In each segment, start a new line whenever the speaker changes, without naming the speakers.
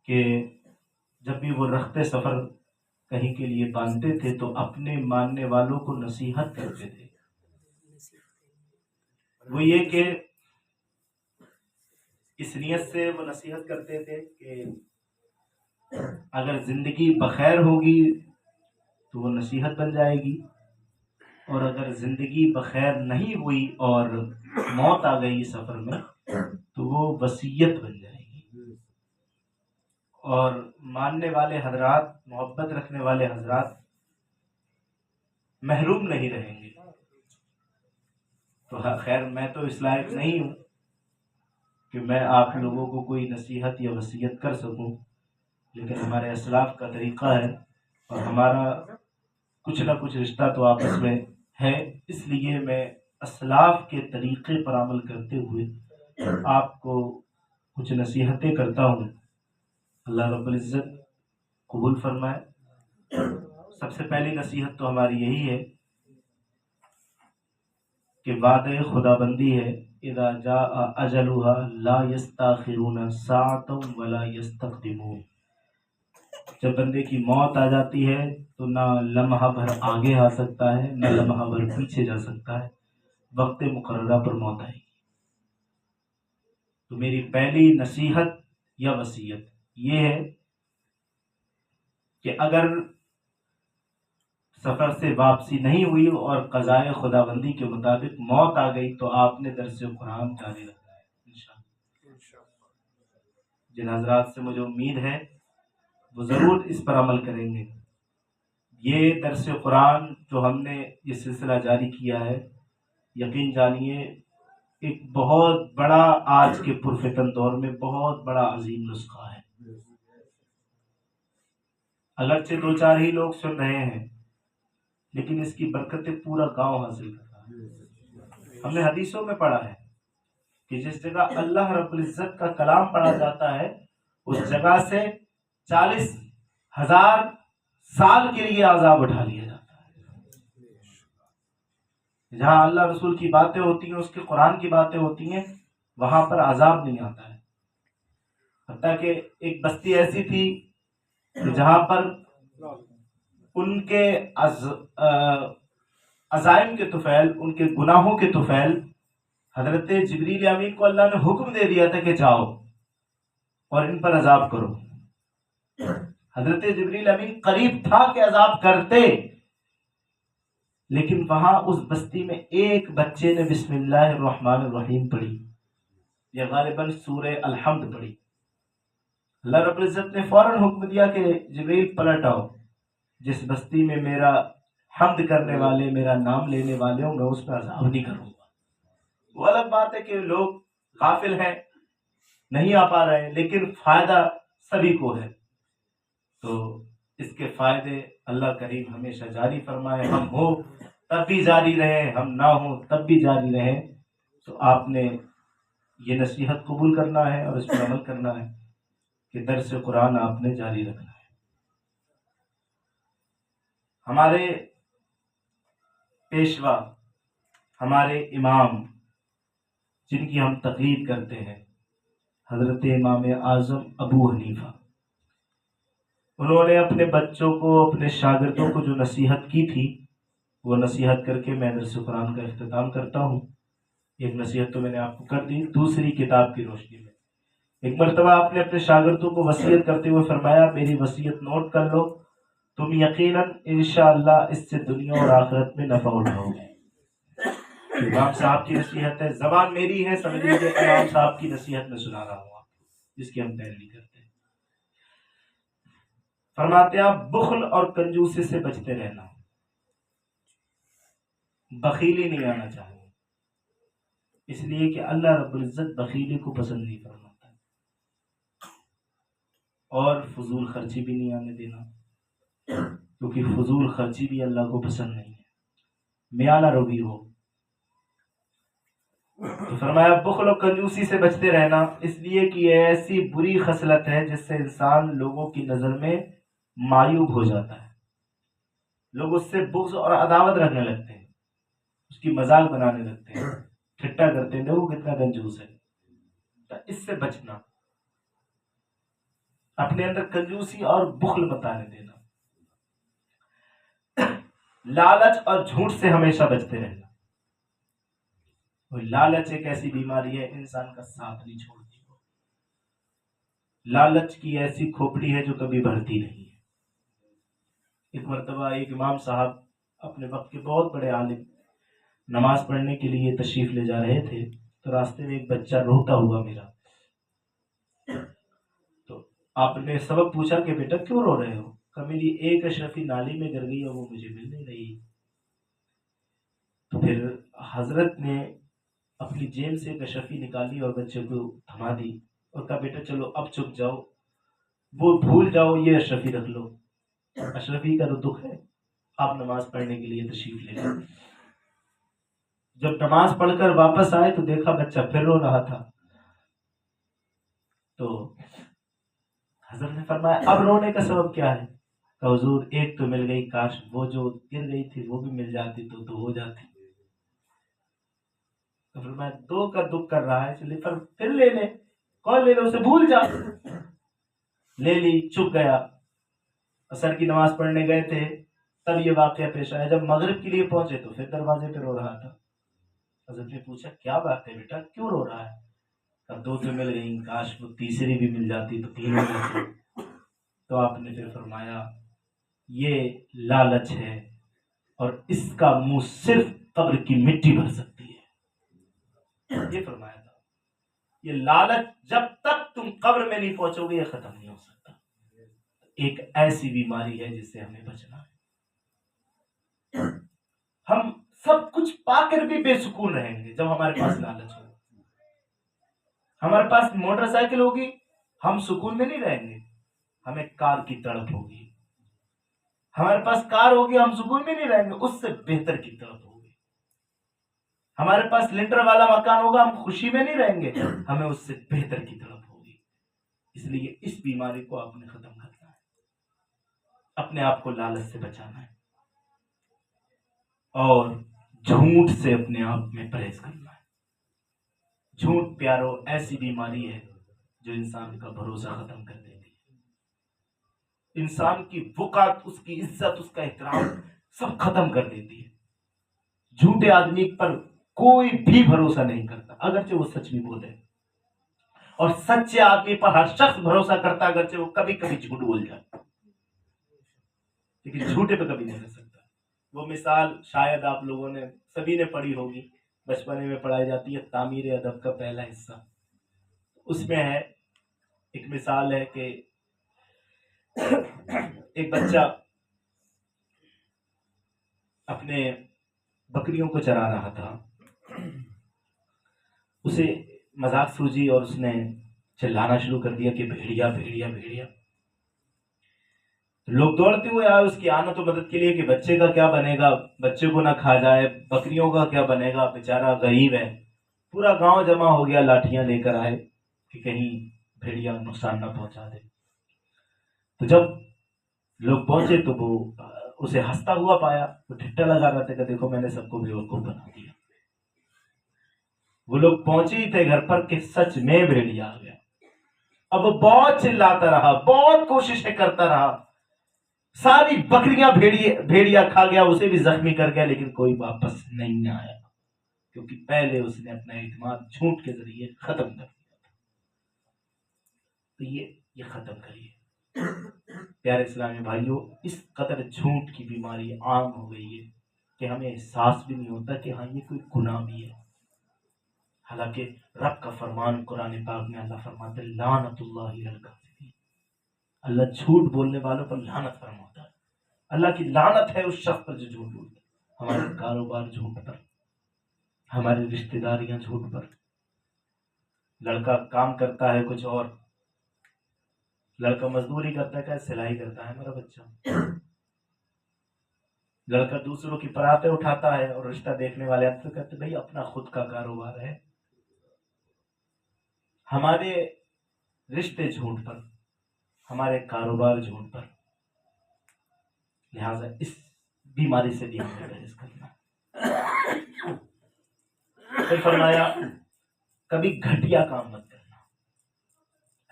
کہ جب بھی وہ رخت سفر کہیں کے لیے باندھتے تھے تو اپنے ماننے والوں کو نصیحت کرتے تھے. وہ یہ کہ اس نیت سے وہ نصیحت کرتے تھے کہ اگر زندگی بخیر ہوگی تو وہ نصیحت بن جائے گی، اور اگر زندگی بخیر نہیں ہوئی اور موت آ گئی سفر میں تو وہ وصیت بن جائے گی. اور ماننے والے حضرات، محبت رکھنے والے حضرات محروم نہیں رہیں گے. تو خیر، میں تو اس لائق نہیں ہوں کہ میں آپ لوگوں کو کوئی نصیحت یا وصیت کر سکوں، لیکن ہمارے اسلاف کا طریقہ ہے اور ہمارا کچھ نہ کچھ رشتہ تو آپس میں ہے، اس لیے میں اسلاف کے طریقے پر عمل کرتے ہوئے آپ کو کچھ نصیحتیں کرتا ہوں. اللہ رب العزت قبول فرمائے. سب سے پہلی نصیحت تو ہماری یہی ہے کہ وعدہ خدا بندی ہے، اذا جاء اجلها لا يستاخرون ساعة ولا يستقدمون. جب بندے کی موت آ جاتی ہے تو نہ لمحہ بھر آگے آ سکتا ہے نہ لمحہ بھر پیچھے جا سکتا ہے، وقت مقررہ پر موت آئے گی. تو میری پہلی نصیحت یا وصیت یہ ہے کہ اگر سفر سے واپسی نہیں ہوئی اور قضائے خدا بندی کے مطابق موت آ گئی تو آپ نے درس قرآن جاری رکھنا ہے انشاءاللہ. جن حضرات سے مجھے امید ہے وہ ضرور اس پر عمل کریں گے. یہ درس قرآن جو ہم نے یہ سلسلہ جاری کیا ہے، یقین جانیے ایک بہت بڑا، آج کے پرفتن دور میں بہت بڑا عظیم نسخہ ہے. اگرچہ دو چار ہی لوگ سن رہے ہیں لیکن اس کی برکتیں پورا گاؤں حاصل کر رہا ہے. ہم نے حدیثوں میں پڑھا ہے کہ جس جگہ اللہ رب العزت کا کلام پڑھا جاتا ہے اس جگہ سے 40,000 سال کے لیے عذاب اٹھا لیا جاتا ہے. جہاں اللہ رسول کی باتیں ہوتی ہیں، اس کے قرآن کی باتیں ہوتی ہیں، وہاں پر عذاب نہیں آتا ہے. حتیٰ کہ ایک بستی ایسی تھی کہ جہاں پر ان کے عزائم کے طفیل، ان کے گناہوں کے طفیل، حضرت جبریل امین کو اللہ نے حکم دے دیا تھا کہ جاؤ اور ان پر عذاب کرو. حضرت جبریل امین قریب تھا کہ عذاب کرتے، لیکن وہاں اس بستی میں ایک بچے نے بسم اللہ الرحمن الرحیم پڑھی یا غالباً سورہ الحمد پڑھی. اللہ رب العزت نے فوراً حکم دیا کہ جبریل پلٹ آؤ، جس بستی میں میرا حمد کرنے والے، میرا نام لینے والے ہوں، میں اس پر عذاب نہیں کروں گا. وہ الگ بات ہے کہ لوگ غافل ہیں، نہیں آ پا رہے ہیں، لیکن فائدہ سبھی کو ہے. تو اس کے فائدے اللہ کریم ہمیشہ جاری فرمائے. ہم ہو تب بھی جاری رہیں، ہم نہ ہوں تب بھی جاری رہیں. تو آپ نے یہ نصیحت قبول کرنا ہے اور اس پر عمل کرنا ہے کہ درس قرآن آپ نے جاری رکھنا ہے. ہمارے پیشوا، ہمارے امام جن کی ہم تقلید کرتے ہیں، حضرت امام اعظم ابو حنیفہ، انہوں نے اپنے بچوں کو، اپنے شاگردوں کو جو نصیحت کی تھی وہ نصیحت کر کے میں درس قرآن کا اختتام کرتا ہوں. ایک نصیحت تو میں نے آپ کو کر دی دوسری کتاب کی روشنی میں. ایک مرتبہ آپ نے اپنے شاگردوں کو وصیت کرتے ہوئے فرمایا، میری وصیت نوٹ کر لو، تم یقیناً انشاءاللہ اس سے دنیا اور آخرت میں نفع اٹھاؤ گے. امام صاحب کی نصیحت ہے، زبان میری ہے، سمجھ لیجیے امام صاحب کی نصیحت میں سنا رہا ہوں آپ کو، جس کی ہم پیروی کرتے ہیں. فرماتے ہیں بخل اور کنجوسی سے بچتے رہنا، بخیلی نہیں آنا چاہیے، اس لیے کہ اللہ رب العزت بخیلی کو پسند نہیں فرماتا. اور فضول خرچی بھی نہیں آنے دینا، کیونکہ فضول خرچی بھی اللہ کو پسند نہیں ہے. میانہ روی ہو. تو فرمایا بخل اور کنجوسی سے بچتے رہنا، اس لیے کہ یہ ایسی بری خصلت ہے جس سے انسان لوگوں کی نظر میں معیوب ہو جاتا ہے. لوگ اس سے بغض اور عداوت رکھنے لگتے ہیں، اس کی مذاق بنانے لگتے ہیں، ٹھٹا کرتے ہیں، دیکھو کتنا کنجوس ہے. تو اس سے بچنا. اپنے اندر کنجوسی اور بخل بتانے دینا، لالچ اور جھوٹ سے ہمیشہ بچتے رہنا۔ لالچ ایک ایسی بیماری ہے انسان کا ساتھ نہیں چھوڑتی، لالچ کی ایسی کھوپڑی ہے جو کبھی بھرتی نہیں ہے۔ ایک مرتبہ ایک امام صاحب اپنے وقت کے بہت بڑے عالم نماز پڑھنے کے لیے تشریف لے جا رہے تھے، تو راستے میں ایک بچہ روتا ہوا ملا۔ تو آپ نے سبب پوچھا کہ بیٹا کیوں رو رہے ہو؟ کہ میری ایک اشرفی نالی میں گر گئی اور وہ مجھے مل نہیں رہی۔ تو پھر حضرت نے اپنی جیب سے ایک اشرفی نکالی اور بچے کو تھما دی اور کہا بیٹا چلو اب چپ جاؤ، وہ بھول جاؤ، یہ اشرفی رکھ لو، اشرفی کا تو دکھ ہے، آپ نماز پڑھنے کے لیے تشریف لے لیں۔ جب نماز پڑھ کر واپس آئے تو دیکھا بچہ پھر رو رہا تھا۔ تو حضرت نے فرمایا اب رونے کا سبب کیا ہے؟ کہ حضور ایک تو مل گئی، کاش وہ جو گر گئی تھی وہ بھی مل جاتی تو ہو جاتی۔ تو فرمایا دو کا دکھ کر رہا ہے، چلیے پھر لے لے، کون لے لے، اسے بھول جا۔ لے لی، چپ گیا۔ عصر کی نماز پڑھنے گئے تھے تب یہ واقعہ پیش آیا۔ جب مغرب کے لیے پہنچے تو پھر دروازے پہ رو رہا تھا۔ حضرت نے پوچھا کیا بات ہے بیٹا، کیوں رو رہا ہے؟ اب دو تو مل گئی، کاش وہ تیسری بھی مل جاتی تو تین ہو جاتی۔ تو آپ نے پھر فرمایا یہ لالچ ہے اور اس کا منہ صرف قبر کی مٹی بھر سکتی ہے۔ یہ فرمایا تھا یہ لالچ جب تک تم قبر میں نہیں پہنچو گے یہ ختم نہیں ہو سکتا۔ ایک ایسی بیماری ہے جس سے ہمیں بچنا ہے۔ ہم سب کچھ پا کر بھی بے سکون رہیں گے جب ہمارے پاس لالچ ہو۔ ہمارے پاس موٹر سائیکل ہوگی ہم سکون میں نہیں رہیں گے، ہمیں کار کی تڑپ ہوگی۔ ہمارے پاس کار ہوگی ہم سکون میں نہیں رہیں گے، اس سے بہتر کی تڑپ ہوگی۔ ہمارے پاس لنٹر والا مکان ہوگا ہم خوشی میں نہیں رہیں گے، ہمیں اس سے بہتر کی تڑپ ہوگی۔ اس لیے اس بیماری کو آپ نے ختم کرنا ہے، اپنے آپ کو لالچ سے بچانا ہے اور جھوٹ سے اپنے آپ میں پرہیز کرنا ہے۔ جھوٹ پیارو ایسی بیماری ہے جو انسان کا بھروسہ ختم کر دیتی ہے، انسان کی وقار، اس کی عزت، اس کا احترام سب ختم کر دیتی ہے۔ جھوٹے آدمی پر کوئی بھی بھروسہ نہیں کرتا اگرچہ وہ سچ بھی بولے، اور سچے آدمی پر ہر شخص بھروسہ کرتا اگرچہ وہ کبھی کبھی جھوٹ بول جاتا، لیکن جھوٹے پہ کبھی نہیں کر سکتا۔ وہ مثال شاید آپ لوگوں نے سبھی نے پڑھی ہوگی، بچپنے میں پڑھائی جاتی ہے، تعمیر ادب کا پہلا حصہ۔ اس میں ہے ایک مثال ہے کہ ایک بچہ اپنے بکریوں کو چرا رہا تھا، اسے مذاق سوجی اور اس نے چلانا شروع کر دیا کہ بھیڑیا بھیڑیا بھیڑیا۔ لوگ دوڑتے ہوئے آئے اس کی آنت و مدد کے لیے کہ بچے کا کیا بنے گا، بچے کو نہ کھا جائے، بکریوں کا کیا بنے گا، بیچارہ غریب ہے۔ پورا گاؤں جمع ہو گیا، لاٹھیاں لے کر آئے کہ کہیں بھیڑیا نقصان نہ پہنچا دے۔ تو جب لوگ پہنچے تو وہ اسے ہنستا ہوا پایا، وہ ٹھٹا لگا رہا تھا کہ دیکھو میں نے سب کو بیوقوف بنا دیا۔ وہ لوگ پہنچے ہی تھے گھر پر کہ سچ میں بھیڑیا آ گیا۔ اب وہ بہت چلاتا رہا، بہت کوششیں کرتا رہا، ساری بکریاں بھیڑیا کھا گیا، اسے بھی زخمی کر گیا، لیکن کوئی واپس نہیں آیا کیونکہ پہلے اس نے اپنا اعتماد جھوٹ کے ذریعے ختم کر دیا تھا۔ تو یہ ختم کریے پیارے اسلامی بھائیوں۔ اس قدر جھوٹ کی بیماری عام ہو گئی ہے کہ ہمیں احساس بھی نہیں ہوتا کہ ہاں یہ کوئی گناہ بھی ہے، حالانکہ رب کا فرمان قرآن پاک میں اللہ فرماتے ہیں لعنت اللہ علی الکاذبین، اللہ جھوٹ بولنے والوں پر لعنت فرماتا ہے۔ اللہ کی لعنت ہے اس شخص پر جو جھوٹ بولتا ہے، ہمارے کاروبار جھوٹ پر، ہماری رشتہ داریاں جھوٹ پر۔ لڑکا کام کرتا ہے کچھ اور، لڑکا مزدوری کرتا ہے، کیا سلائی کرتا ہے میرا بچہ، لڑکا دوسروں کی پراتیں اٹھاتا ہے اور رشتہ دیکھنے والے اکثر کہتے بھائی اپنا خود کا کاروبار ہے۔ ہمارے رشتے جھوٹ پر، ہمارے کاروبار جھوٹ پر، لہذا اس بیماری سے بھی ہمیں پرہیز کرنا۔ پھر فرمایا کبھی گھٹیا کام مت کرنا،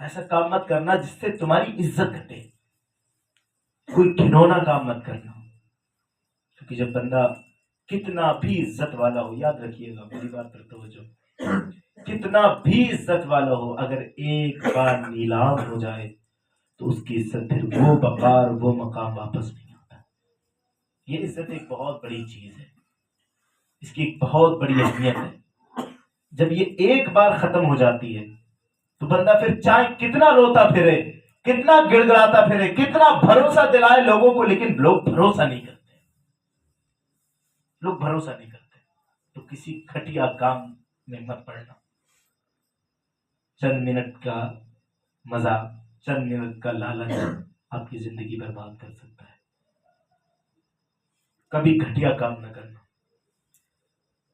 ایسا کام مت کرنا جس سے تمہاری عزت گھٹے، کوئی گھنونا کام مت کرنا، کیونکہ جب بندہ کتنا بھی عزت والا ہو، یاد رکھیے گا میری بات پر توجہ، کتنا بھی عزت والا ہو، اگر ایک بار نیلام ہو جائے تو اس کی عزت پھر وہ وقار وہ مقام واپس نہیں آتا۔ یہ عزت ایک بہت بڑی چیز ہے، اس کی ایک بہت بڑی اہمیت ہے۔ جب یہ ایک بار ختم ہو جاتی ہے تو بندہ پھر چاہے کتنا روتا پھرے، کتنا گڑ گڑاتا پھرے، کتنا بھروسہ دلائے لوگوں کو، لیکن لوگ بھروسہ نہیں کرتے، لوگ بھروسہ نہیں کرتے۔ تو کسی گھٹیا کام میں مت پڑنا۔ چند منٹ کا مزہ، چند منٹ کا لالچ آپ کی زندگی برباد کر سکتا ہے۔ کبھی گھٹیا کام نہ کرنا۔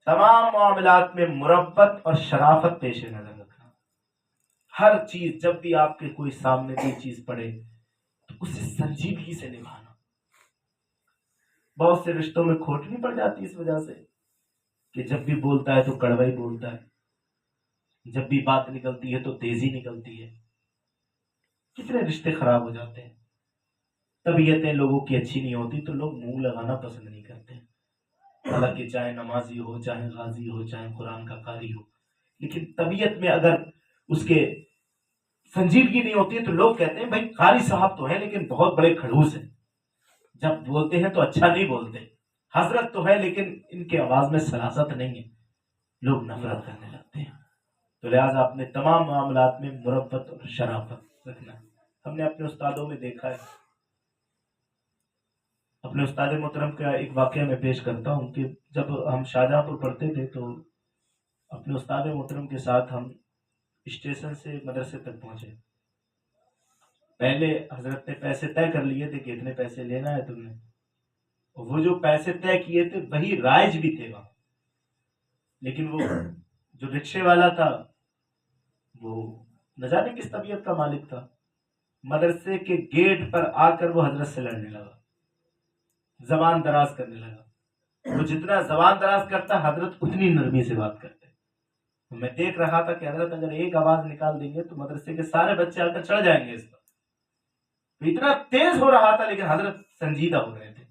تمام معاملات میں مربت اور شرافت پیش نظر رکھنا۔ ہر چیز جب بھی آپ کے کوئی سامنے کوئی چیز پڑے تو اسے سنجیدگی سے نبھانا۔ بہت سے رشتوں میں کھوٹ نہیں پڑ جاتی اس وجہ سے کہ جب بھی بولتا ہے تو کڑوا ہی بولتا ہے، جب بھی بات نکلتی ہے تو تیزی نکلتی ہے، کتنے رشتے خراب ہو جاتے ہیں۔ طبیعتیں لوگوں کی اچھی نہیں ہوتی تو لوگ منہ لگانا پسند نہیں کرتے، حالانکہ چاہے نمازی ہو، چاہے غازی ہو، چاہے قرآن کا قاری ہو، لیکن طبیعت میں اگر اس کے سنجیدگی نہیں ہوتی ہے تو لوگ کہتے ہیں بھائی قاری صاحب تو ہیں لیکن بہت بڑے کھڑوس ہیں، جب بولتے ہیں تو اچھا نہیں بولتے، حضرت تو ہے لیکن ان کے آواز میں سلاست نہیں ہے، لوگ نفرت کرنے لگتے ہیں۔ تو لہٰذا اپنے تمام معاملات میں مربت اور شرافت رکھنا۔ ہم نے اپنے استادوں میں دیکھا ہے، اپنے استاد محترم کا ایک واقعہ میں پیش کرتا ہوں کہ جب ہم شاہجہاں پور پڑھتے تھے تو اپنے استاد محترم کے ساتھ ہم اسٹیشن سے مدرسے تک پہنچے۔ پہلے حضرت نے پیسے طے کر لیے تھے کہ اتنے پیسے لینا ہے تم نے، اور وہ جو پیسے طے کیے تھے وہی رائج بھی تھے وہاں، لیکن وہ جو رکشے والا تھا وہ نہ جانے کس طبیعت کا مالک تھا، مدرسے کے گیٹ پر آ کر وہ حضرت سے لڑنے لگا، زبان دراز کرنے لگا۔ وہ جتنا زبان دراز کرتا حضرت اتنی نرمی سے بات کرتے۔ میں دیکھ رہا تھا کہ حضرت اگر ایک آواز نکال دیں گے تو مدرسے کے سارے بچے آ کر چڑھ جائیں گے اس پر، اتنا تیز ہو رہا تھا لیکن حضرت سنجیدہ ہو رہے تھے۔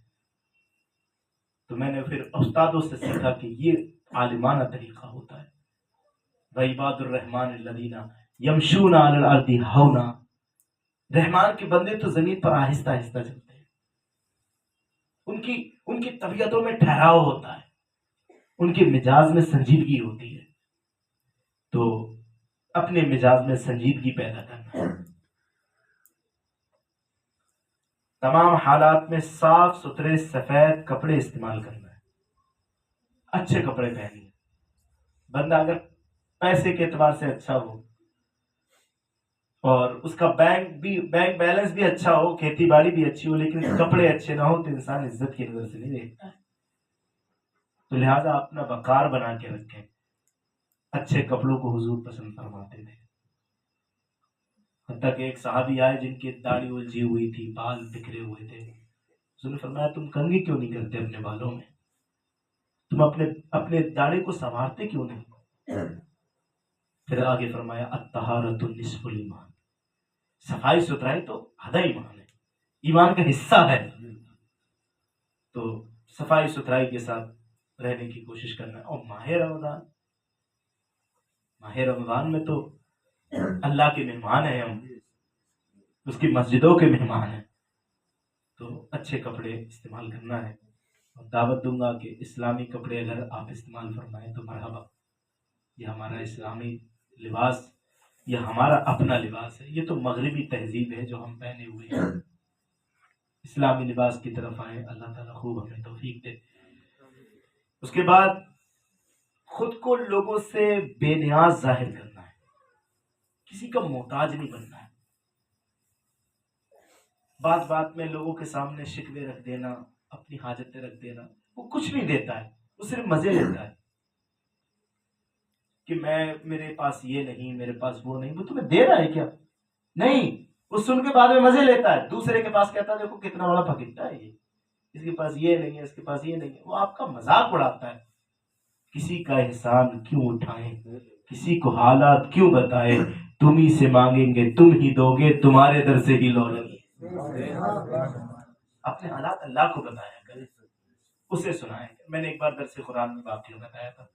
تو میں نے پھر استادوں سے سیکھا کہ یہ عالمانہ طریقہ ہوتا ہے۔ وَعِبَادُ الرَّحْمَنِ الَّذِينَ يَمْشُونَ عَلَى الْأَرْضِ هَوْنًا، رحمان کے بندے تو زمین پر آہستہ آہستہ چلتے ہیں، ان کی طبیعتوں میں ٹھہراؤ ہوتا ہے، ان کے مزاج میں سنجیدگی ہوتی ہے۔ تو اپنے مزاج میں سنجیدگی پیدا کرنا، تمام حالات میں صاف ستھرے سفید کپڑے استعمال کرنا ہے، اچھے کپڑے پہننے۔ بندہ اگر پیسے کے اعتبار سے اچھا ہو اور اس کا بینک بیلنس بھی اچھا ہو، کھیتی باڑی بھی اچھی ہو، لیکن کپڑے اچھے نہ ہو تو انسان عزت کی نظر سے نہیں دیکھتا ہے۔ تو لہٰذا اپنا وقار بنا کے رکھیں۔ اچھے کپڑوں کو حضور پسند فرماتے تھے، حتیٰ کہ ایک صحابی آئے جن کی داڑھی الجھی ہوئی تھی، بال بکھرے ہوئے تھے، حضور نے فرمایا تم کنگھی کیوں نہیں کرتے اپنے بالوں میں، تم اپنے داڑھی کو سنوارتے کیوں نہیں؟ پھر آگے فرمایا الطہارۃ نصف الایمان، صفائی ستھرائی تو آدھا ایمان ہے، ایمان کا حصہ ہے۔ تو صفائی ستھرائی کے ساتھ رہنے کی کوشش کرنا۔ اور ماہ رمضان میں تو اللہ کے مہمان ہیں، ہم اس کی مسجدوں کے مہمان ہیں، تو اچھے کپڑے استعمال کرنا ہے۔ اور دعوت دوں گا کہ اسلامی کپڑے اگر آپ استعمال فرمائیں تو مرحبا، یہ ہمارا اسلامی لباس، یہ ہمارا اپنا لباس ہے، یہ تو مغربی تہذیب ہے جو ہم پہنے ہوئے ہیں۔ اسلامی لباس کی طرف آئیں، اللہ تعالیٰ خوب ہمیں توفیق دے۔ اس کے بعد خود کو لوگوں سے بے نیاز ظاہر کرنا ہے، کسی کا محتاج نہیں بننا ہے۔ بات میں لوگوں کے سامنے شکوے رکھ دینا، اپنی حاجتیں رکھ دینا، وہ کچھ نہیں دیتا ہے، وہ صرف مزے لیتا ہے کہ میرے پاس یہ نہیں، میرے پاس وہ نہیں۔ وہ تمہیں دے رہا ہے کیا؟ نہیں، وہ سن کے بعد میں مزے لیتا ہے، دوسرے کے پاس کہتا ہے دیکھو کتنا بڑا پھکٹا ہے یہ، اس کے پاس یہ نہیں ہے، اس کے پاس یہ نہیں ہے، وہ آپ کا مذاق اڑاتا ہے۔ کسی کا احسان کیوں اٹھائیں، کسی کو حالات کیوں بتائیں، تم ہی سے مانگیں گے تم ہی دو گے، تمہارے در سے ہی لوٹیں گے۔ اپنے حالات اللہ کو بتایا کریں، اسے سنائیں۔ میں نے ایک بار درس قرآن میں واقعہ بتایا تھا،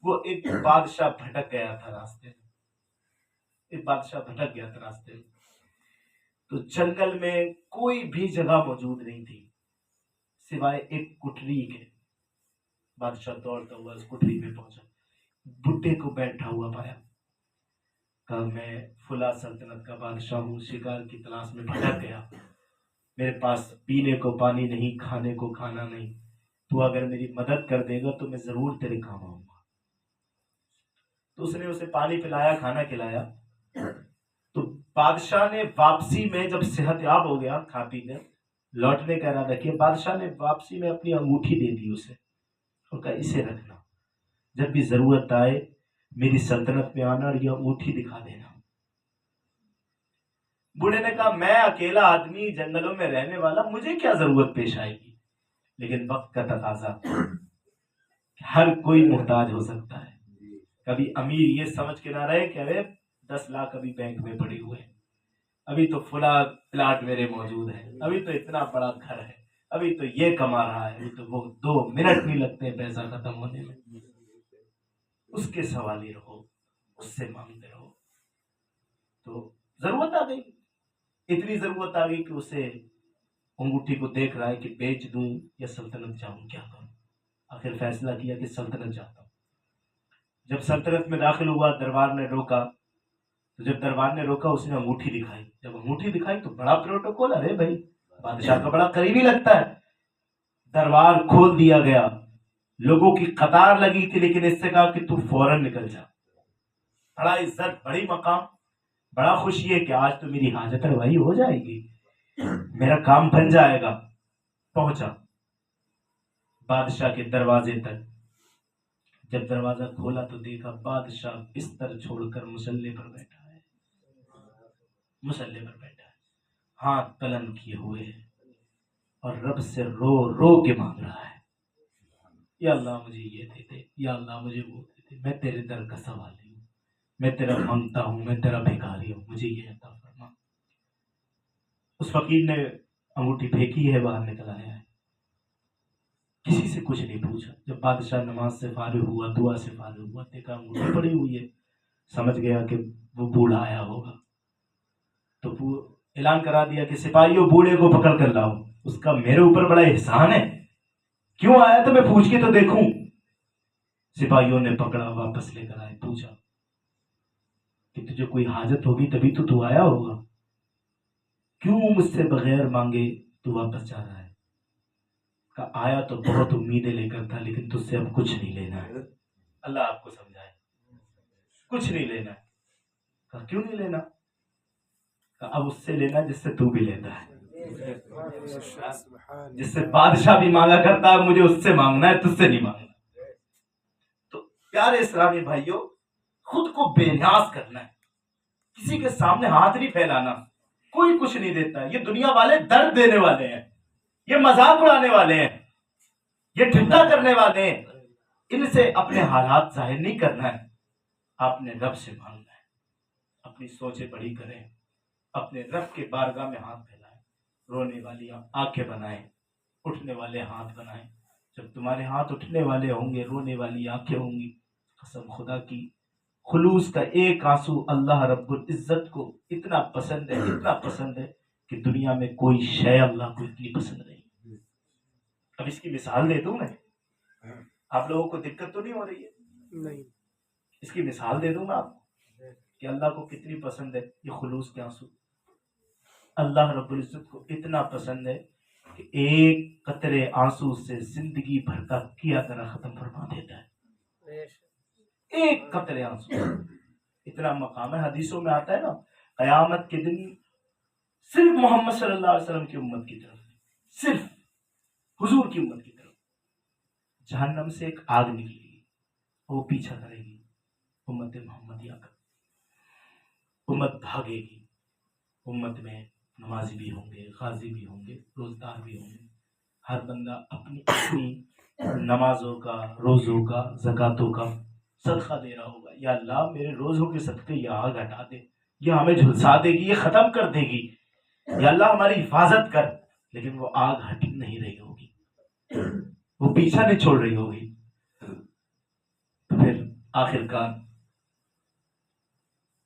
وہ ایک بادشاہ بھٹک گیا تھا راستے میں، ایک بادشاہ بھٹک گیا تھا راستے میں، تو جنگل میں کوئی بھی جگہ موجود نہیں تھی سوائے ایک کٹری کے۔ بادشاہ دوڑتا ہوا اس کٹری پہ پہنچا، بڈھے کو بیٹھا ہوا پایا، کہا میں فلاں سلطنت کا بادشاہ ہوں، شکار کی تلاش میں بھٹک گیا، میرے پاس پینے کو پانی نہیں، کھانے کو کھانا نہیں، تو اگر میری مدد کر دے گا تو میں ضرور تیرے کام آؤں گا۔ تو اس نے اسے پانی پلایا، کھانا کھلایا۔ تو بادشاہ نے واپسی میں جب صحت یاب ہو گیا، کھا پی کر لوٹنے کا ارادہ کیا، بادشاہ نے واپسی میں اپنی انگوٹھی دے دی اسے اور کہا اسے رکھنا، جب بھی ضرورت آئے میری سلطنت میں آنا اور یہ انگوٹھی دکھا دینا۔ بوڑھے نے کہا میں اکیلا آدمی جنگلوں میں رہنے والا، مجھے کیا ضرورت پیش آئے گی، لیکن وقت کا تقاضا، ہر کوئی محتاج ہو سکتا ہے۔ کبھی امیر یہ سمجھ کے نہ رہے کہ ارے 10 لاکھ ابھی بینک میں پڑے ہوئے ہیں، ابھی تو فلاں پلاٹ میرے موجود ہے، ابھی تو اتنا بڑا گھر ہے، ابھی تو یہ کما رہا ہے، ابھی تو وہ 2 منٹ نہیں لگتے ہیں پیسہ ختم ہونے میں۔ اس کے سوالی رہو، اس سے مانگتے رہو۔ تو ضرورت آ گئی، اتنی ضرورت آ گئی کہ اسے انگوٹھی کو دیکھ رہا ہے کہ بیچ دوں یا سلطنت جاؤں، کیا کروں؟ آخر فیصلہ کیا کہ سلطنت جاتا ہوں۔ جب سلطنت میں داخل ہوا، دربار نے روکا، تو جب دربار نے روکا اس نے انگوٹھی دکھائی، جب انگوٹھی دکھائی تو بڑا پروٹوکول، ارے بھائی بادشاہ کا بڑا قریبی لگتا ہے۔ دربار کھول دیا گیا، لوگوں کی قطار لگی تھی، لیکن اس سے کہا کہ تو فوراً نکل جا۔ بڑا عزت، بڑی مقام، بڑا خوشی ہے کہ آج تو میری حاجت روائی ہو جائے گی، میرا کام بن جائے گا۔ پہنچا بادشاہ کے دروازے تک، جب دروازہ کھولا تو دیکھا بادشاہ بستر چھوڑ کر مسلح پر بیٹھا ہے، مسلح پر بیٹھا ہے، ہاتھ قلم کیے ہوئے ہے اور رب سے رو رو کے مانگ رہا ہے، یا اللہ مجھے یہ دے دے، یا اللہ مجھے وہ دے دے، میں تیرے در کا سوالی ہوں، میں تیرا مانگتا ہوں، میں تیرا بھکاری ہوں، مجھے یہ عطا فرما۔ اس فقیر نے انگوٹھی پھینکی ہے، باہر نکل آیا ہے، کسی سے کچھ نہیں پوچھا۔ جب بادشاہ نماز سے فارغ ہوا، دعا سے فارغ ہوا، دیکھا انگوٹھی پڑی ہوئی ہے، سمجھ گیا کہ وہ بوڑھا آیا ہوگا، تو وہ اعلان کرا دیا کہ سپاہیوں بوڑھے کو پکڑ کر لاؤ، اس کا میرے اوپر بڑا احسان ہے، کیوں آیا تو میں پوچھ کے تو دیکھوں۔ سپاہیوں نے پکڑا، واپس لے کر آئے، پوچھا کہ تجھے کوئی حاجت ہوگی تبھی تو آیا ہوگا، کیوں مجھ سے بغیر مانگے تو واپس جا رہا ہے؟ کہ آیا تو بہت امیدیں لے کر تھا، لیکن تجھ سے اب کچھ نہیں لینا ہے۔ اللہ آپ کو سمجھائے، کچھ نہیں لینا ہے۔ کہ کیوں نہیں لینا؟ کہ اب اس سے لینا جس سے تو بھی لیتا ہے، جس سے بادشاہ بھی مانگا کرتا ہے، مجھے اس سے مانگنا ہے، تجھ سے نہیں مانگنا۔ تو پیارے اسلامی بھائیوں، خود کو بے نیاز کرنا ہے، کسی کے سامنے ہاتھ نہیں پھیلانا، کوئی کچھ نہیں دیتا ہے۔ یہ دنیا والے درد دینے والے ہیں، یہ مذاق اڑانے والے ہیں، یہ ٹھٹا کرنے والے ہیں، ان سے اپنے حالات ظاہر نہیں کرنا ہے، آپ نے رب سے مانگنا ہے۔ اپنی سوچیں بڑی کریں، اپنے رب کے بارگاہ میں ہاتھ پھیلائیں، رونے والی آنکھیں بنائیں، اٹھنے والے ہاتھ بنائیں۔ جب تمہارے ہاتھ اٹھنے والے ہوں گے، رونے والی آنکھیں ہوں گی، قسم خدا کی خلوص کا ایک آنسو اللہ رب العزت کو اتنا پسند ہے، اتنا پسند ہے کہ دنیا میں کوئی شے اللہ کو اتنی پسند نہیں۔ اب اس کی مثال دے دوں میں، آپ لوگوں کو دقت تو نہیں ہو رہی ہے؟ نہیں، اس کی مثال دے دوں میں آپ کو کہ اللہ کو کتنی پسند ہے یہ خلوص کے آنسو۔ اللہ رب العزت کو اتنا پسند ہے کہ ایک قطرے آنسو سے زندگی بھر کا کیا کرا ختم فرما دیتا ہے، ایک قطرے آنسو۔ اتنا مقام ہے، حدیثوں میں آتا ہے نا، قیامت کے دن صرف محمد صلی اللہ علیہ وسلم کی امت کی طرف، صرف حضور کی امت کی طرف جہنم سے ایک آگ نکلے گی، وہ پیچھا کرے گی امت محمدیہ کا، امت بھاگے گی، امت میں نمازی بھی ہوں گے، غازی بھی ہوں گے، روزدار بھی ہوں گے، ہر بندہ اپنی اپنی نمازوں کا، روزوں کا، زکاتوں کا صدقہ دے رہا ہوگا، یا اللہ میرے روزوں کے صدقے یہ آگ ہٹا دے، یہ ہمیں جھلسا دے گی، یہ ختم کر دے گی، یا اللہ ہماری حفاظت کر، لیکن وہ آگ ہٹ نہیں رہی ہوگی، وہ پیچھا نہیں چھوڑ رہی ہوگی. تو پھر آخر کار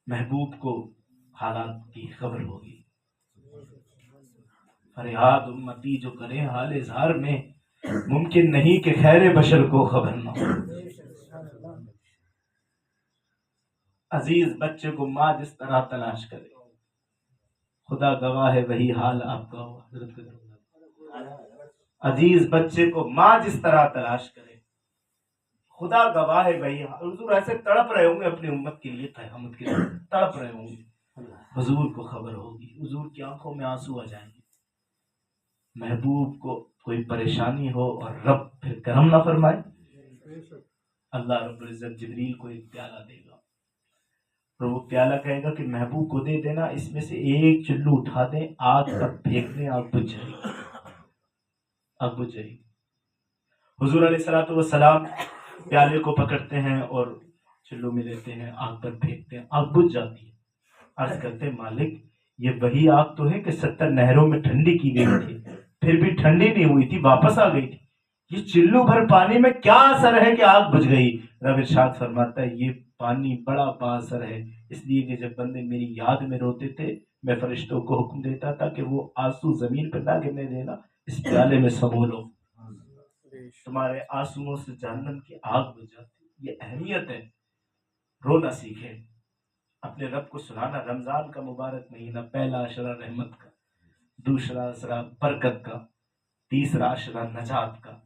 محبوب کو حالات کی خبر ہوگی. فریاد امتی جو کرے حال اظہار میں، ممکن نہیں کہ خیر بشر کو خبر نہ ہو. عزیز بچے کو ماں جس طرح تلاش کرے، خدا گواہ ہے وہی حال آپ کا ہو. عزیز بچے کو ماں جس طرح تلاش کرے، خدا گواہ ہے وہی حال. حضور ایسے تڑپ رہے ہوں گے اپنی امت کے لیے، قیامت کے لیے تڑپ رہے ہوں گے. حضور کو خبر ہوگی، حضور کی آنکھوں میں آنسو آ جائیں گے. محبوب کو کوئی پریشانی ہو اور رب پھر کرم نہ فرمائے، اللہ رب العزت جبریل کو ایک پیالہ دے گا، اور وہ پیالہ کہے گا کہ محبوب کو دے دینا، اس میں سے ایک چلو اٹھا دیں، آگ پر پھینک دیں، آگ بجھ جائے گی، آگ بجھ جائے گی. حضور علیہ الصلوۃ والسلام پیالے کو پکڑتے ہیں اور چلو میں لیتے ہیں، آگ پر پھینکتے ہیں، آگ بجھ جاتی ہے. عرض کرتے ہیں مالک یہ وہی آگ تو ہے کہ 70 نہروں میں ٹھنڈی کی گئی تھی، پھر بھی ٹھنڈی نہیں ہوئی تھی، واپس آ گئی تھی. یہ چلو بھر پانی میں کیا اثر ہے کہ آگ بجھ گئی؟ رب ارشاد فرماتا ہے یہ پانی بڑا با اثر ہے، اس لیے کہ جب بندے میری یاد میں روتے تھے میں فرشتوں کو حکم دیتا تھا کہ وہ آنسو زمین پہ نہ گرنے دینا، اس پیالے میں سمو لو. تمہارے آنسوؤں سے جہنم کی آگ بجھ جاتی. یہ اہمیت ہے. رونا سیکھے، اپنے رب کو سنانا. رمضان کا مبارک مہینہ، پہلا عشرہ رحمت کا، دوسرا عشرہ برکت کا، تیسرا عشرہ نجات کا.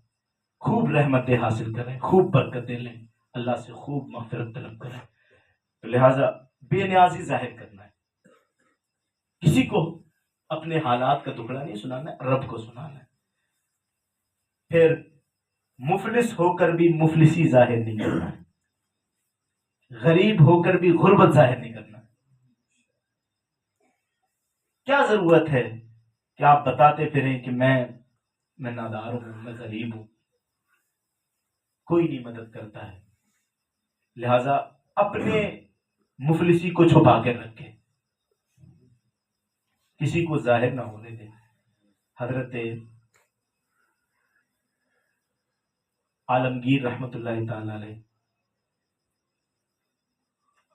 خوب رحمتیں حاصل کریں، خوب برکتیں لیں، اللہ سے خوب مغفرت طلب کریں. تو لہٰذا بے نیازی ظاہر کرنا ہے، کسی کو اپنے حالات کا ٹکڑا نہیں سنانا ہے، رب کو سنانا ہے. پھر مفلس ہو کر بھی مفلسی ظاہر نہیں کرنا ہے، غریب ہو کر بھی غربت ظاہر نہیں کرنا ہے. کیا ضرورت ہے کہ آپ بتاتے پھریں کہ میں نادار ہوں، میں غریب ہوں. کوئی نہیں مدد کرتا ہے. لہذا اپنے مفلسی کو چھپا کے رکھے، کسی کو ظاہر نہ ہونے دیں. حضرت عالمگیر رحمت اللہ تعالی علیہ،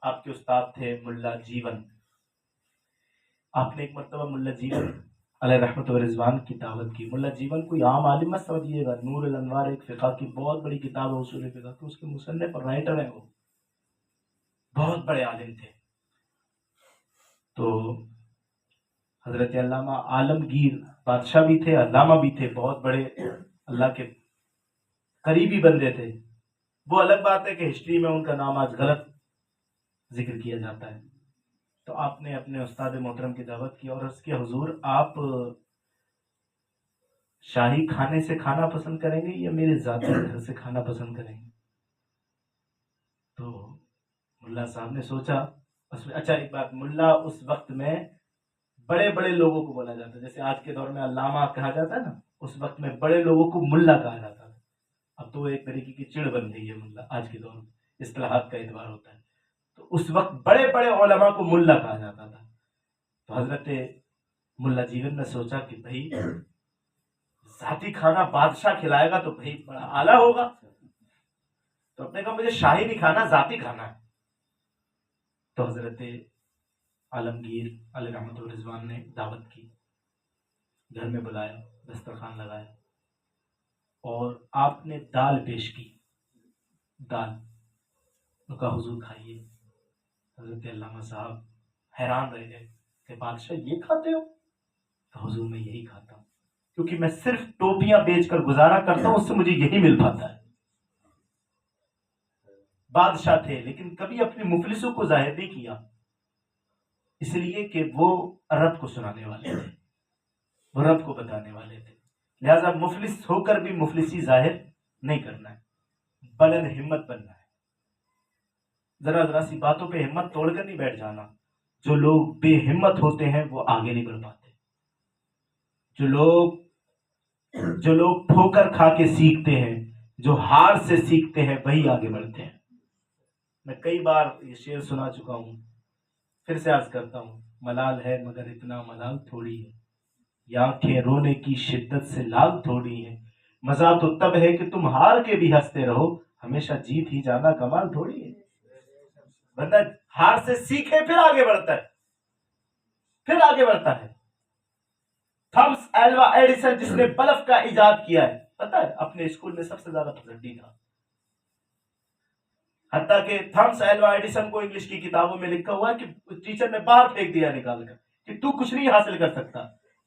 آپ کے استاد تھے ملا جیون. آپ نے ایک مرتبہ ملا جیون علیہ رحمت و رضوان کی دعوت کی. ملا جیون کوئی عام عالم مت سمجھیے گا. نور الانوار ایک فقہ کی بہت بڑی کتاب ہے، اصول فقہ کی، اس کے مصنف اور رائٹر ہیں. وہ بہت بڑے عالم تھے. تو حضرت علامہ عالمگیر بادشاہ بھی تھے، علامہ بھی تھے، بہت بڑے اللہ کے قریبی بندے تھے. وہ الگ بات ہے کہ ہسٹری میں ان کا نام آج غلط ذکر کیا جاتا ہے. تو آپ نے اپنے استاد محترم کی دعوت کی اور اس کے حضور آپ شاہی کھانے سے کھانا پسند کریں گے یا میرے ذاتی گھر سے کھانا پسند کریں گے؟ تو ملا صاحب نے سوچا. اچھا ایک بات، ملا اس وقت میں بڑے بڑے لوگوں کو بولا جاتا ہے، جیسے آج کے دور میں علامہ کہا جاتا ہے نا، اس وقت میں بڑے لوگوں کو ملا کہا جاتا تھا. اب تو ایک طریقے کی چڑ بن گئی ہے ملا، آج کے دور میں اصطلاحات کا اعتبار ہوتا ہے. تو اس وقت بڑے بڑے علماء کو ملا کہا جاتا تھا. تو حضرت ملا جیون نے سوچا کہ بھائی ذاتی کھانا بادشاہ کھلائے گا تو بھائی بڑا اعلیٰ ہوگا. تو اپنے کہا مجھے شاہی نہیں کھانا، ذاتی کھانا ہے. تو حضرت عالمگیر علیہ رحمت الرضوان نے دعوت کی، گھر میں بلایا، دسترخوان لگایا اور آپ نے دال پیش کی. دال ان کا حضور کھائیے. حضرت علامہ صاحب حیران رہ گئے کہ بادشاہ یہ کھاتے ہو؟ تو حضور میں یہی کھاتا ہوں، کیونکہ میں صرف ٹوپیاں بیچ کر گزارا کرتا ہوں، اس سے مجھے یہی مل پاتا ہے. بادشاہ تھے لیکن کبھی اپنے مفلسوں کو ظاہر نہیں کیا، اس لیے کہ وہ رب کو سنانے والے تھے، وہ رب کو بتانے والے تھے. لہذا مفلس ہو کر بھی مفلسی ظاہر نہیں کرنا ہے، بلند ہمت بننا ہے. ذرا ذرا سی باتوں پہ ہمت توڑ کر نہیں بیٹھ جانا. جو لوگ بے ہمت ہوتے ہیں وہ آگے نہیں بڑھ پاتے. جو لوگ ٹھوکر کھا کے سیکھتے ہیں، جو ہار سے سیکھتے ہیں، وہی آگے بڑھتے ہیں. میں کئی بار یہ شعر سنا چکا ہوں پھر سے عرض کرتا ہوں، ملال ہے مگر اتنا ملال تھوڑی ہے، یہ آنکھیں رونے کی شدت سے لال تھوڑی ہے، مزہ تو تب ہے کہ تم ہار کے بھی ہنستے رہو، ہمیشہ جیت ہی جانا کمال تھوڑی ہے۔ بندہ ہار سے سیکھے پھر آگے بڑھتا ہے، پھر آگے بڑھتا ہے۔ تھامس ایلوا ایڈیسن جس نے بلب کا ایجاد کیا ہے، پتہ ہے اپنے اسکول میں سب سے زیادہ پسندی تھا، حتیٰ کہ تھامس ایلوا ایڈیسن کو انگلش کی کتابوں میں لکھا ہوا ہے کہ ٹیچر نے باہر پھینک دیا نکال کر کہ تو کچھ نہیں حاصل کر سکتا۔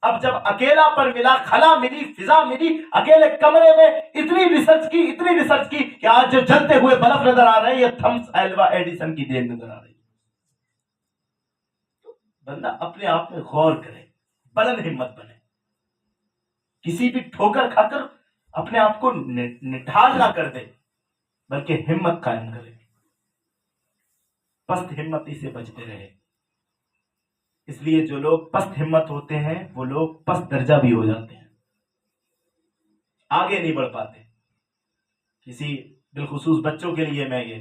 اب جب اکیلا پر ملا، خلا ملی، فضا ملی، اکیلے کمرے میں اتنی ریسرچ کی کہ آج جو جلتے ہوئے بلب نظر آ رہے ہیں یہ تھامس ایلوا ایڈیسن کی دین نظر آ رہی ہے۔ بندہ اپنے آپ میں غور کرے، بلند ہمت بنے، کسی بھی ٹھوکر کھا کر اپنے آپ کو نڈھال نہ کر دے، بلکہ ہمت قائم کرے، پست ہمتی سے بچتے رہے۔ اس لیے جو لوگ پست ہمت ہوتے ہیں وہ لوگ پست درجہ بھی ہو جاتے ہیں، آگے نہیں بڑھ پاتے۔ کسی بالخصوص بچوں کے لیے میں یہ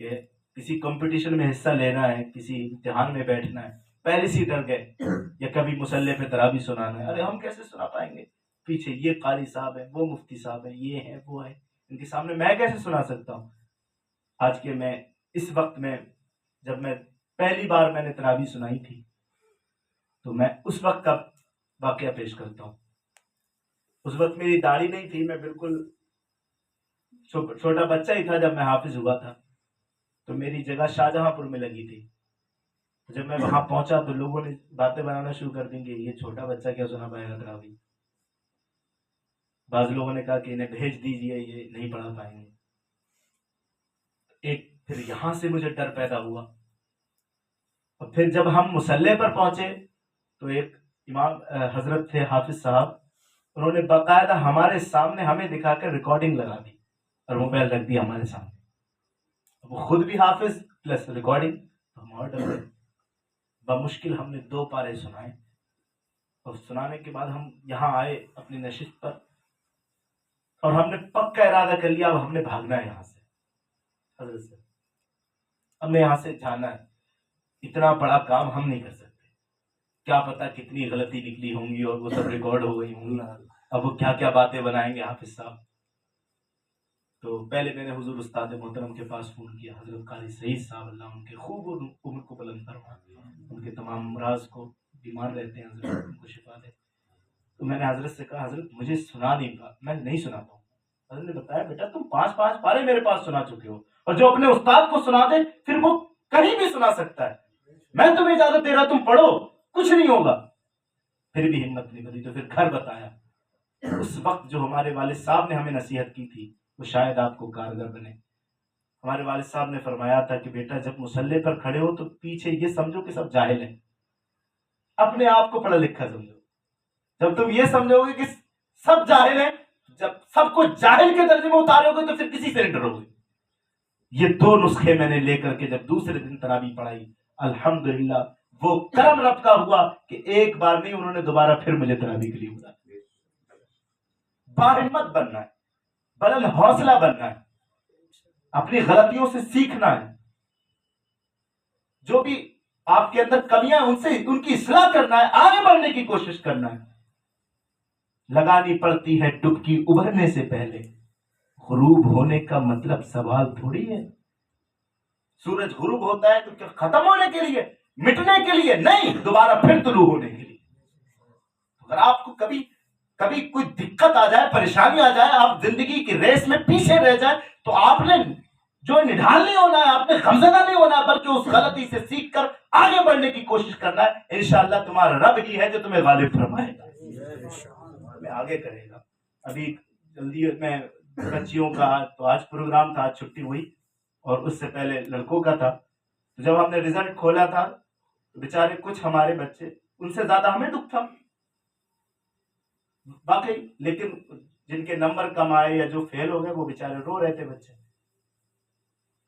کہ کسی کمپٹیشن میں حصہ لینا ہے، کسی امتحان میں بیٹھنا ہے، پہلے سے ڈر گئے، یا کبھی مصلح پہ تراویح سنانا ہے، ارے ہم کیسے سنا پائیں گے، پیچھے یہ قاری صاحب ہے، وہ مفتی صاحب ہے، یہ ہے وہ ہے، ان کے سامنے میں کیسے سنا سکتا ہوں۔ آج کے میں اس وقت میں جب میں پہلی بار میں نے تراویح سنائی تھی تو میں اس وقت کا واقعہ پیش کرتا ہوں۔ اس وقت میری داڑھی نہیں تھی، میں بالکل چھوٹا بچہ ہی تھا جب میں حافظ ہوا تھا، تو میری جگہ شاہجہاں پور میں لگی تھی۔ جب میں وہاں پہنچا تو لوگوں نے باتیں بنانا شروع کر دیں کہ یہ چھوٹا بچہ کیا سنا پائے گا تراویح۔ بعض لوگوں نے کہا کہ انہیں بھیج دیجئے، یہ نہیں پڑھا پائیں گے۔ ایک پھر یہاں سے مجھے ڈر پیدا ہوا، اور پھر جب ہم مصلح پر پہنچے تو ایک امام حضرت تھے حافظ صاحب، انہوں نے باقاعدہ ہمارے سامنے ہمیں دکھا کر ریکارڈنگ لگا دی اور موبائل رکھ دی ہمارے سامنے، وہ خود بھی حافظ پلس ریکارڈنگ، تو ہم اور ڈر گئے۔ بمشکل ہم نے 2 پارے سنائے، اور سنانے کے بعد ہم یہاں آئے اپنی نشست پر، اور ہم نے پکا ارادہ کر لیا اب ہم نے بھاگنا ہے یہاں سے، حضرت سے ہم نے یہاں سے جانا ہے، اتنا بڑا کام ہم نہیں کر سکتے، کیا پتا کتنی غلطی نکلی ہوں گی اور وہ سب ریکارڈ ہو گئی ہوں گی، اب وہ کیا کیا باتیں بنائیں گے حافظ صاحب۔ تو پہلے میں نے حضور استاد محترم کے پاس فون کیا، حضرت قاری سعید صاحب، اللہ ان کے خوب عمر کو بلند فرمائے، ان کے تمام امراض کو، بیمار رہتے ہیں حضرت، ان کو شفا دے۔ تو میں نے حضرت سے کہا حضرت مجھے سنا نہیں پا، میں نہیں سنا پاؤں۔ حضرت نے بتایا بیٹا تم 5 پارے میرے پاس سنا چکے ہو، اور جو اپنے استاد کو سنا دے پھر وہ کہیں بھی سنا سکتا ہے، میں تمہیں اجازت دے رہا تم پڑھو، کچھ نہیں ہوگا۔ پھر بھی ہمت نہیں بنی، تو پھر گھر بتایا۔ اس وقت جو ہمارے والد صاحب نے ہمیں نصیحت کی تھی وہ شاید آپ کو کارگر بنے۔ ہمارے والد صاحب نے فرمایا تھا کہ بیٹا جب مصلے پر کھڑے ہو تو پیچھے یہ سمجھو کہ سب جاہل ہیں، اپنے آپ کو پڑھا لکھا سمجھو۔ جب تم یہ سمجھو گے کہ سب جاہل ہیں، جب سب کو جاہل کے درجے میں اتارو گے تو پھر کسی سے نہیں ڈرو گے۔ یہ 2 نسخے میں نے لے کر کے جب دوسرے دن تراویح پڑھائی، الحمدللہ وہ کرم رب کا ہوا کہ ایک بار نہیں انہوں نے دوبارہ پھر مجھے تراویح کے لیے بلایا۔ باہمت بننا ہے، بلند حوصلہ بننا ہے، اپنی غلطیوں سے سیکھنا ہے، جو بھی آپ کے اندر کمیاں ان کی اصلاح کرنا ہے، آگے بڑھنے کی کوشش کرنا ہے۔ لگانی پڑتی ہے ڈبکی ابھرنے سے پہلے، غروب ہونے کا مطلب سوال تھوڑی ہے۔ سورج غروب ہوتا ہے تو ختم ہونے کے لیے، مٹنے کے لیے نہیں، دوبارہ پھر طلوع ہونے کے لیے۔ اگر آپ کو کبھی کوئی دقت آ جائے، پریشانی آ جائے، آپ زندگی کی ریس میں پیچھے رہ جائے، تو آپ نے جو نڈھال نہیں ہونا ہے، آپ نے غمزدہ نہیں ہونا ہے، بلکہ اس غلطی سے سیکھ کر آگے بڑھنے کی کوشش کرنا ہے۔ انشاءاللہ تمہارا رب ہی ہے جو تمہیں غالب فرمائے گا، میں آگے کرے گا۔ ابھی جلدی میں بچیوں کا تو آج پروگرام تھا، آج چھٹی ہوئی، اور اس سے پہلے لڑکوں کا تھا۔ تو جب ہم نے رزلٹ کھولا تھا تو بیچارے کچھ ہمارے بچے، ان سے زیادہ ہمیں دکھ تھا واقعی، لیکن جن کے نمبر کم آئے یا جو فیل ہو گئے وہ بیچارے رو رہے تھے بچے۔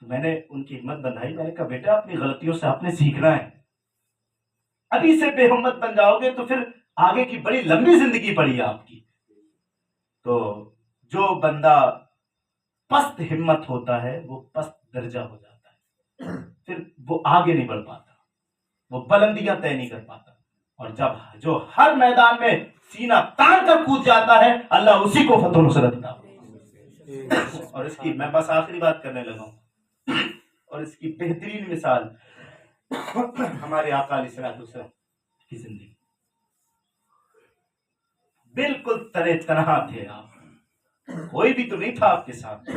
تو میں نے ان کی ہمت بندھائی، میں نے کہا بیٹا اپنی غلطیوں سے آپ نے سیکھنا ہے، ابھی سے بے ہمت بن جاؤ گے تو پھر آگے کی بڑی لمبی زندگی پڑی ہے آپ کی۔ تو جو بندہ پست ہمت ہوتا ہے وہ پست درجہ ہو جاتا ہے، پھر وہ آگے نہیں بڑھ پاتا۔ وہ بلندیاں طے نہیں کر پاتا، اور جب جو ہر میدان میں سینہ تان کر کود جاتا ہے اللہ اسی کو فتح و نصرت عطا فرماتا ہے۔ اور اس کی میں بس آخری بات کرنے لگا ہوں، اور اس کی بہترین مثال ہمارے آقا علیہ الصلوۃ والسلام کی زندگی، بالکل تنہے تنہا تھے آپ، کوئی بھی تو نہیں تھا آپ کے ساتھ،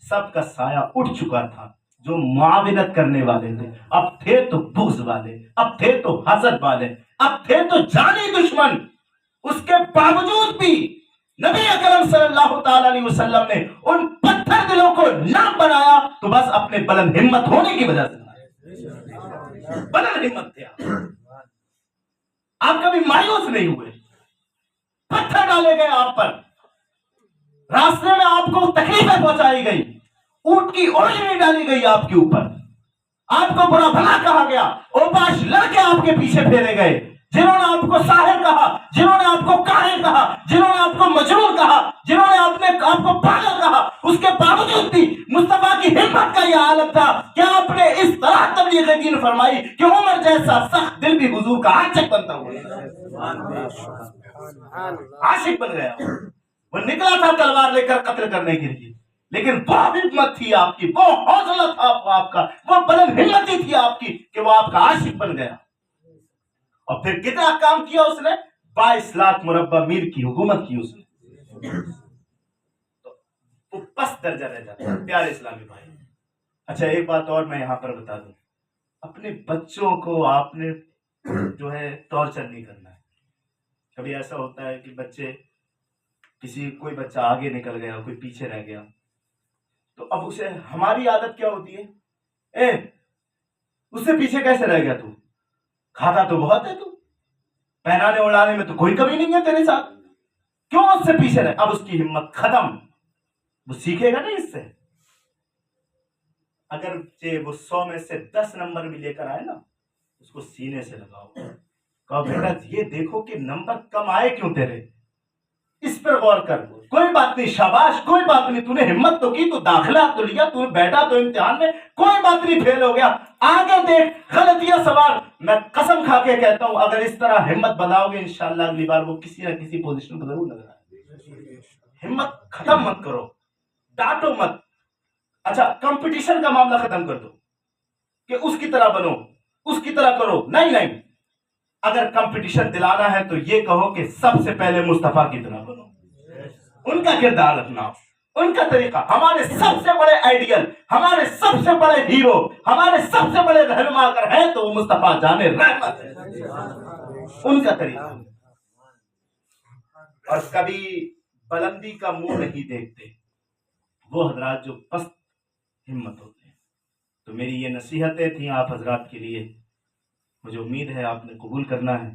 سب کا سایہ اٹھ چکا تھا، جو معاونت کرنے والے تھے اب تھے تو بغض والے، اب تھے تو حسد والے، اب تھے تو جانی دشمن، اس کے باوجود بھی نبی اکرم صلی اللہ تعالی علیہ وسلم نے ان پتھر دلوں کو نہ بنایا تو بس اپنے بلند ہمت ہونے کی وجہ سے بلند ہمت تھے آپ کبھی مایوس نہیں ہوئے، پتھر ڈالے گئے آپ پر، راستے میں آپ کو تکلیفیں پہنچائی گئی، اونٹ کی اوجری ڈالی گئی آپ کے اوپر، آپ کو برا بھلا کہا گیا، اوپاش لڑکے آپ کے پیچھے پھیرے گئے، جنہوں نے آپ کو ساحر کہا، جنہوں نے آپ کو کاہن کہا، جنہوں نے آپ کو مجنون کہا، جنہوں نے آپ کو پاگل کہا، اس کے باوجود بھی مصطفیٰ کی ہمت کا یہ حالت تھا کہ آپ نے اس طرح تبلیغ دین فرمائی کہ عمر جیسا سخت دل بھی حضور کا عاشق بنتا ہوا، عاشق بن گیا، وہ نکلا تھا تلوار لے کر قتل کرنے کے لیے، لیکن وہ ہمت تھی آپ کی، وہ حوصلہ تھا آپ کا، وہ بلند ہمتی تھی آپ کی کہ وہ آپ کا عاشق بن گیا۔ اور پھر کتنا کام کیا اس نے، 22 لاکھ مربع میل کی حکومت کی اس نے، تو وہ پس درجہ رہ جاتا ہے پیارے اسلامی بھائی۔ اچھا ایک بات اور میں یہاں پر بتا دوں، اپنے بچوں کو آپ نے جو ہے ٹارچر نہیں کرنا ہے۔ کبھی ایسا ہوتا ہے کہ بچے کوئی بچہ آگے نکل گیا، کوئی پیچھے رہ گیا، تو اب اسے ہماری عادت کیا ہوتی ہے، اس سے پیچھے کیسے رہ گیا تو، کھاتا تو بہت ہے تو، پہنانے اڑانے میں تو کوئی کمی نہیں ہے تیرے ساتھ، کیوں اس سے پیچھے رہے؟ اب اس کی ہمت ختم، وہ سیکھے گا نہیں اس سے، اگر وہ 100 میں سے 10 نمبر بھی لے کر آئے نا، اس کو سینے سے لگاؤ، کہو بیٹا یہ دیکھو کہ نمبر کم آئے کیوں تیرے، اس پر غور کر، کوئی بات نہیں، شاباش، کوئی بات نہیں، تو نے ہمت تو کی، تو داخلہ تو لیا، تو بیٹھا تو امتحان میں، کوئی بات نہیں، فیل ہو گیا، آگے دیکھ، غلطیاں سوار۔ میں قسم کھا کے کہتا ہوں اگر اس طرح ہمت بناؤ گے انشاءاللہ اگلی بار وہ کسی نہ کسی پوزیشن پر ضرور نظر آئے۔ ہمت ختم مت کرو، ڈانٹو مت۔ اچھا کمپٹیشن کا معاملہ ختم کر دو کہ اس کی طرح بنو، اس کی طرح کرو، نہیں، اگر کمپٹیشن دلانا ہے تو یہ کہو کہ سب سے پہلے مصطفیٰ کی طرح بنو، ان کا کردار اپناؤ، ان کا طریقہ۔ ہمارے سب سے بڑے آئیڈیل، ہمارے سب سے بڑے ہیرو، ہمارے سب سے بڑے رہنما اگر ہیں تو وہ مصطفیٰ جان رحمت ہے، ان کا طریقہ۔ اور کبھی بلندی کا منہ نہیں دیکھتے وہ حضرات جو پست ہمت ہوتے ہیں۔ تو میری یہ نصیحتیں تھیں آپ حضرات کے لیے، مجھے امید ہے آپ نے قبول کرنا ہے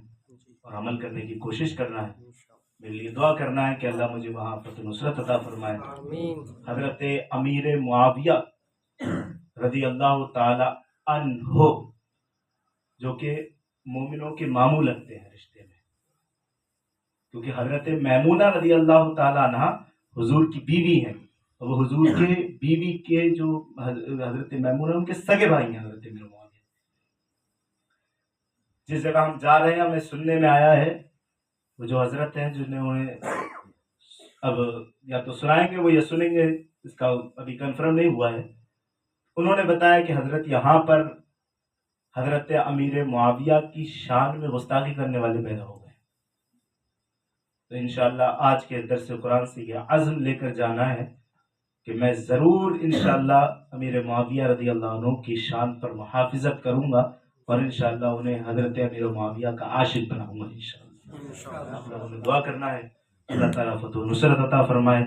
اور عمل کرنے کی کوشش کرنا ہے۔ میرے لیے دعا کرنا ہے کہ اللہ مجھے وہاں فتح نصرت عطا فرمائے۔ حضرت امیر معاویہ رضی اللہ تعالی عنہ جو کہ مومنوں کے ماموں لگتے ہیں رشتے میں، کیونکہ حضرت میمونہ رضی اللہ تعالی عنہ حضور کی بیوی ہیں، وہ حضور کے بیوی کے جو حضرت میمونہ ان کے سگے بھائی ہیں حضرت امیر معاویہ۔ جس جگہ ہم جا رہے ہیں ہمیں سننے میں آیا ہے، وہ جو حضرت ہیں جنہوں نے اب یا تو سنائیں گے وہ یا سنیں گے، اس کا ابھی کنفرم نہیں ہوا ہے، انہوں نے بتایا کہ حضرت یہاں پر حضرت امیر معاویہ کی شان میں گستاخی کرنے والے پیدا ہو گئے۔ تو انشاءاللہ آج کے درس قرآن سے یہ عزم لے کر جانا ہے کہ میں ضرور انشاءاللہ امیر معاویہ رضی اللہ عنہ کی شان پر محافظت کروں گا، اور انشاءاللہ انہیں حضرت امیر معاویہ کا عاشق بناؤں گا انشاءاللہ۔ آپ لوگوں نے دعا کرنا ہے اللہ تعالیٰ فتح و نصرت عطا فرمائے،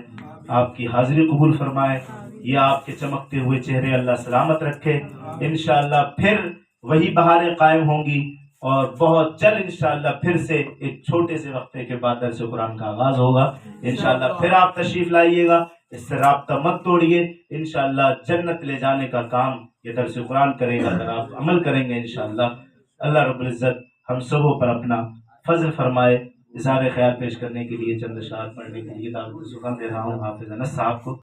آپ کی حاضری قبول فرمائے، یہ آپ کے چمکتے ہوئے چہرے اللہ سلامت رکھے۔ انشاءاللہ پھر وہی بہاریں قائم ہوں گی، اور بہت جلد انشاءاللہ پھر سے ایک چھوٹے سے وقفے کے بعد درس قرآن کا آغاز ہوگا۔ انشاءاللہ پھر آپ تشریف لائیے گا، اس سے رابطہ مت توڑیے، انشاءاللہ جنت لے جانے کا کام یہ درس قرآن کرے گا اگر آپ عمل کریں گے انشاءاللہ۔ اللہ رب العزت ہم سبوں پر اپنا فضل فرمائے۔ اظہار خیال پیش کرنے کے لیے چند اشعار پڑھنے کے لیے دعوت سخن دے رہا ہوں حافظ انس صاحب کو۔